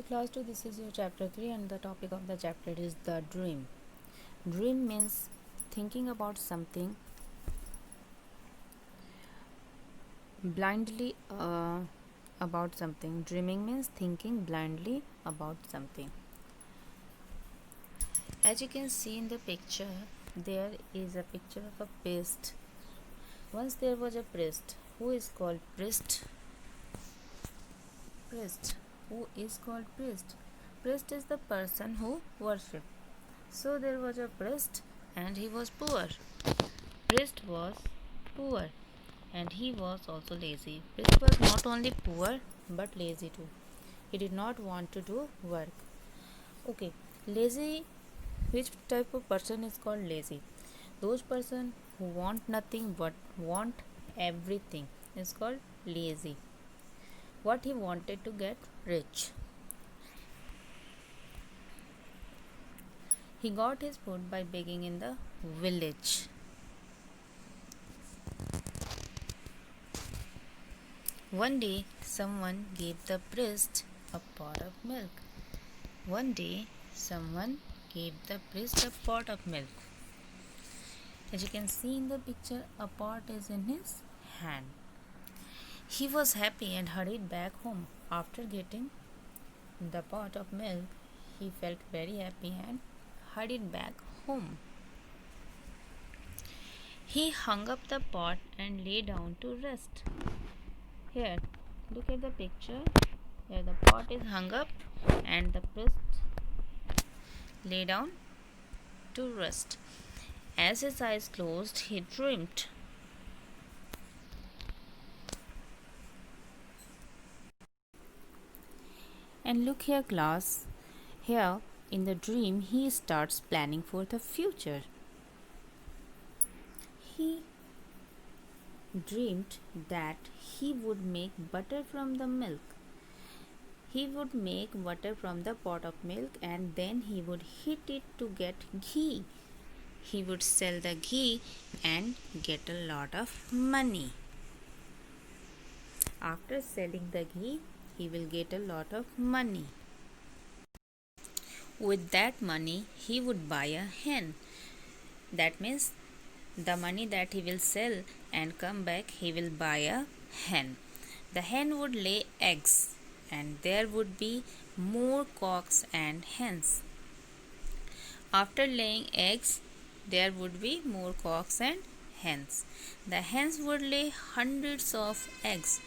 class 2, this is your chapter 3 and the topic of the chapter is the dream. Dream means thinking about something blindly about something. Dreaming means thinking blindly about something. As you can see in the picture, there is a picture of a priest. Once there was a priest. Who is called priest? Who is called priest? Priest is the person who worship. So there was a priest and he was poor. Priest was poor and he was also lazy. Priest was not only poor but lazy too. He did not want to do work. Okay, lazy. Which type of person is called lazy? Those person who want nothing but want everything is called lazy. What he wanted to get rich. He got his food by begging in the village. One day, someone gave the priest a pot of milk. One day, someone gave the priest a pot of milk. As you can see in the picture, a pot is in his hand. He was happy and hurried back home. After getting the pot of milk, he felt very happy and hurried back home. He hung up the pot and lay down to rest. Here, look at the picture. Here the pot is hung up and the priest lay down to rest. As his eyes closed, he dreamed. And look here, class. Here in the dream, he starts planning for the future. He dreamed that he would make butter from the milk. He would make butter from the pot of milk and then he would heat it to get ghee. He would sell the ghee and get a lot of money. After selling the ghee, he will get a lot of money. With that money, he would buy a hen. That means the money that he will sell and come back, he will buy a hen. The hen would lay eggs and there would be more cocks and hens. After laying eggs, there would be more cocks and hens. The hens would lay hundreds of eggs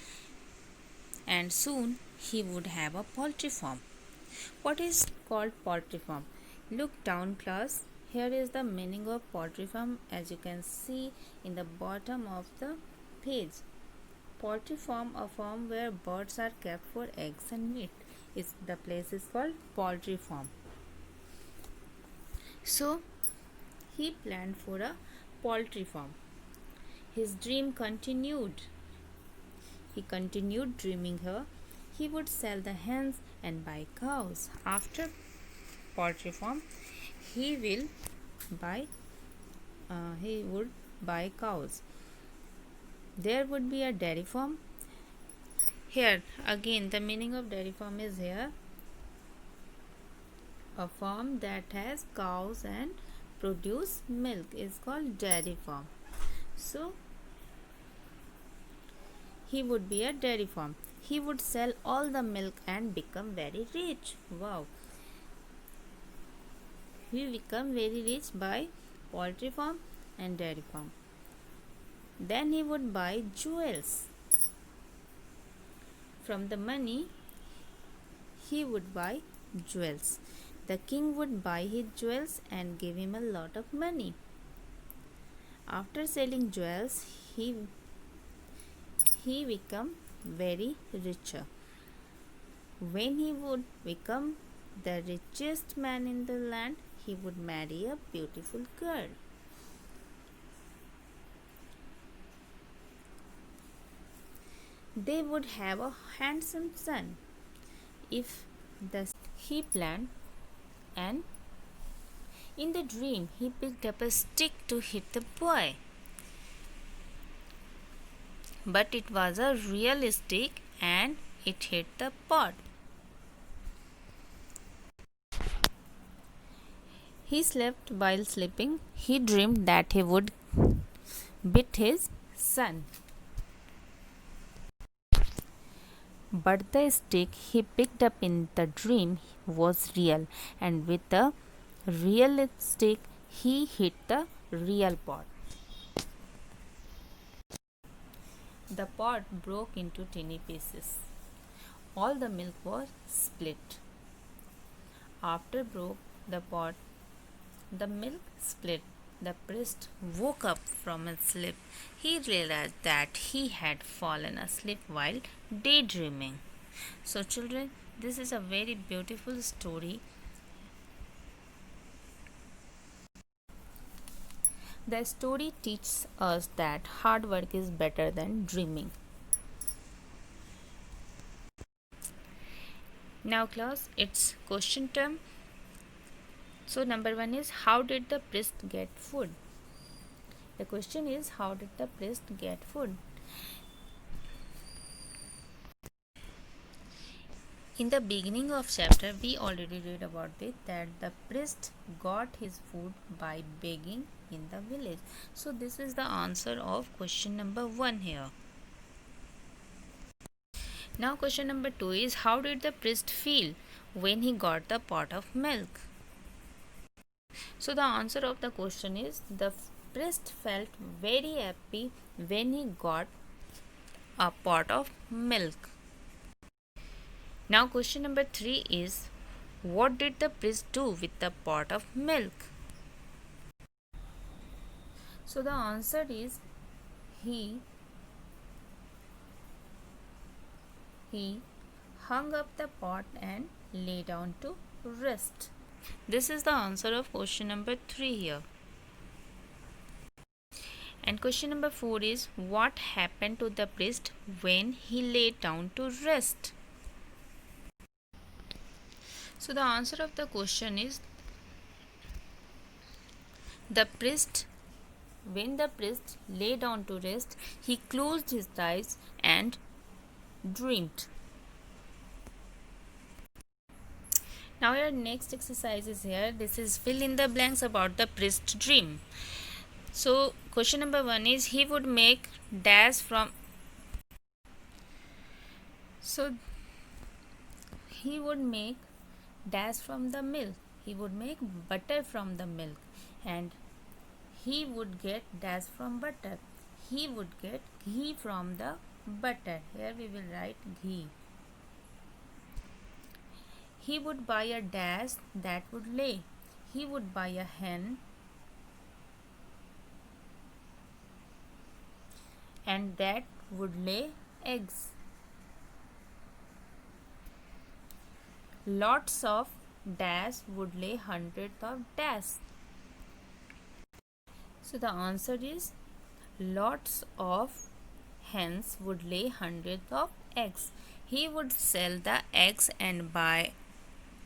and soon he would have a poultry farm. What is called poultry farm? Look down, class. Here is the meaning of poultry farm as you can see in the bottom of the page. Poultry farm, a farm where birds are kept for eggs and meat. The place is called poultry farm. So he planned for a poultry farm. His dream continued. He continued dreaming here. He would sell the hens and buy cows. After poultry farm, he would buy cows. There would be a dairy farm. Here again the meaning of dairy farm is here. A farm that has cows and produce milk is called dairy farm. So he would be a dairy farm. He would sell all the milk and become very rich. Wow. He become very rich by poultry farm and dairy farm. Then he would buy jewels. From the money, he would buy jewels. The king would buy his jewels and give him a lot of money. After selling jewels, he become very richer. When he would become the richest man in the land, he would marry a beautiful girl. They would have a handsome son. He planned, and in the dream he picked up a stick to hit the boy. But it was a real stick and it hit the pot. He slept. While sleeping, he dreamed that he would beat his son. But the stick he picked up in the dream was real, and with the real stick he hit the real pot. The pot broke into tiny pieces. All the milk was split. After broke the pot, the milk split. The priest woke up from his sleep. He realized that he had fallen asleep while daydreaming. So, children, this is a very beautiful story. The story teaches us that hard work is better than dreaming. Now, class, it's question term. So, number one is, how did the priest get food? The question is, how did the priest get food? In the beginning of chapter, we already read about it, that the priest got his food by begging in the village. So, this is the answer of question number 1 here. Now, question number 2 is, how did the priest feel when he got the pot of milk? So, the answer of the question is, the priest felt very happy when he got a pot of milk. Now, question number 3 is, what did the priest do with the pot of milk? So, the answer is, he hung up the pot and lay down to rest. This is the answer of question number 3 here. And question number 4 is, what happened to the priest when he lay down to rest? So, the answer of the question is, when the priest lay down to rest, he closed his eyes and dreamed. Now, your next exercise is here. This is fill in the blanks about the priest's dream. So, question number 1 is, he would make dash from. So, he would make dash from the milk. He would make butter from the milk, and he would get dash from butter. He would get ghee from the butter. Here we will write ghee. He would buy a dash that would lay. He would buy a hen, and that would lay eggs. Lots of dash would lay hundreds of dash. So the answer is, lots of hens would lay hundreds of eggs. He would sell the eggs and buy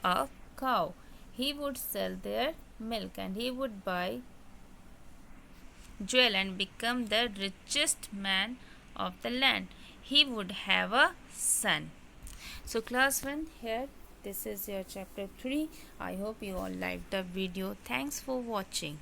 a cow. He would sell their milk, and he would buy jewel and become the richest man of the land. He would have a son. So class 1, here this is your chapter 3. I hope you all liked the video. Thanks for watching.